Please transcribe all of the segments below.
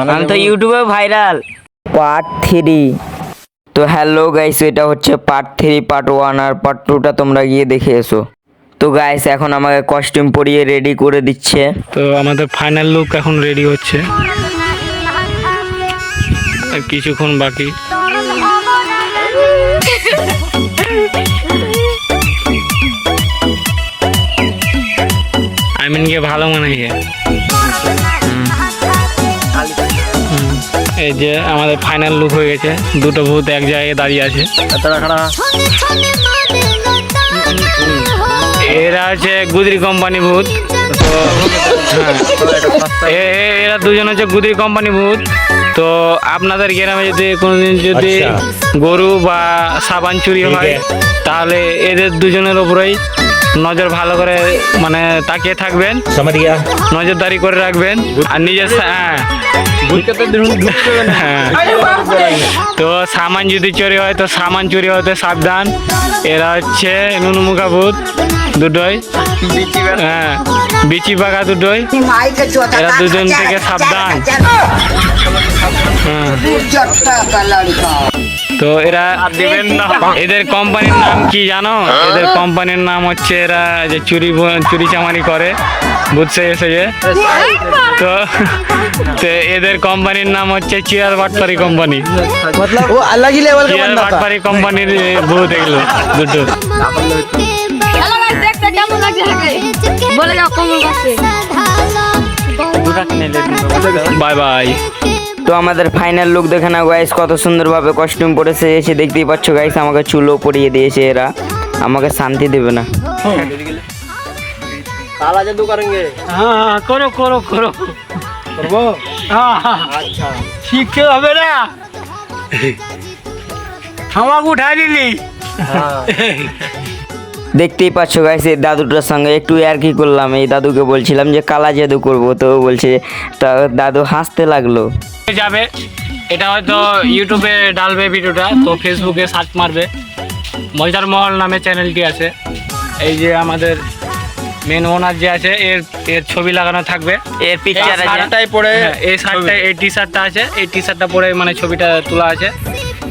আমি তো ইউটিউবে ভাইরাল। পার্ট 3। তো হ্যালো গাইস, এটা হচ্ছে পার্ট 3, পার্ট 1 আর পার্ট 2টা তোমরা গিয়ে দেখে এসো। তো গাইস এখন আমাকে কস্টিউম পরিয়ে রেডি করে দিচ্ছে। তো আমাদের ফাইনাল লুক এখন রেডি হচ্ছে, আর কিছুক্ষণ বাকি। আমিনকে ভালো মানাইছে। এই যে আমাদের ফাইনাল লুক হয়ে গেছে, দুটো ভূত এক জায়গায় দাঁড়িয়ে আছে। এরা হচ্ছে গুদরি কোম্পানি ভূত। তো এরা দুজন হচ্ছে গুদরি কোম্পানি ভূত। তো আপনাদের গ্রামে যদি কোনোদিন যদি গরু বা সাবান চুরি হয়, তাহলে এদের দুজনের উপরেই নজর ভালো করে মানে তাকিয়ে থাকবেন, নজরদারি করে রাখবেন। আর নিজের তো সামান যদি চুরি হয় তো সামান চুরি হতে সাবধান। এরা হচ্ছে নুনুমুখা ভূত দুটোই, হ্যাঁ বিচি পাকা দুটোই। এরা দুজন থেকে সাবধান। তো এরা এদের কোম্পানির নাম কি জানো? এদের কোম্পানির নাম হচ্ছে, এরা যে চুরি চামারি করে ভূত সেজে। তো এদের কোম্পানির নাম হচ্ছে চিয়ার বাটপারি কোম্পানি। চিয়ার বাটপারি কোম্পানির ভূত এগুলো দুটো। Bye bye. তো আমাদের ফাইনাল লুক দেখে না গাইস, কত সুন্দরভাবে কস্টিউম পরেছে। এসে দেখতেই পাচ্ছ গাইস, আমাকে চুলও পরিয়ে দিয়েছে। এরা আমাকে শান্তি দেবে না। কালা জাদু করেंगे। হ্যাঁ করো করো করো করব। আচ্ছা শিখতে হবে না, আমাকে উঠাই দিলি। দেখতেই পাচ্ছ গাইস, এই দাদুটার সঙ্গে একটু আর কি করলাম। এই দাদুকে বলছিলাম যে কালা জাদু করব, তো বলছে, তা দাদু হাসতে লাগলো। যাবে এটা হয়তো ইউটিউবে ডালবে ভিডিওটা, তো ফেসবুকে সার্চ মারবে, মজার মহল নামে চ্যানেলটি আছে। এই যে আমাদের মেন ওনার যে আছে, এর ছবি লাগানো থাকবে। এর পিকচার শার্টটাই পরে, এই শার্টটা এই টি শার্টটা আছে, এই টি শার্টটা পরে মানে ছবিটা তোলা আছে।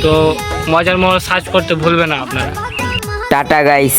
তো মজার মহল সার্চ করতে ভুলবে না আপনারা। Tata guys.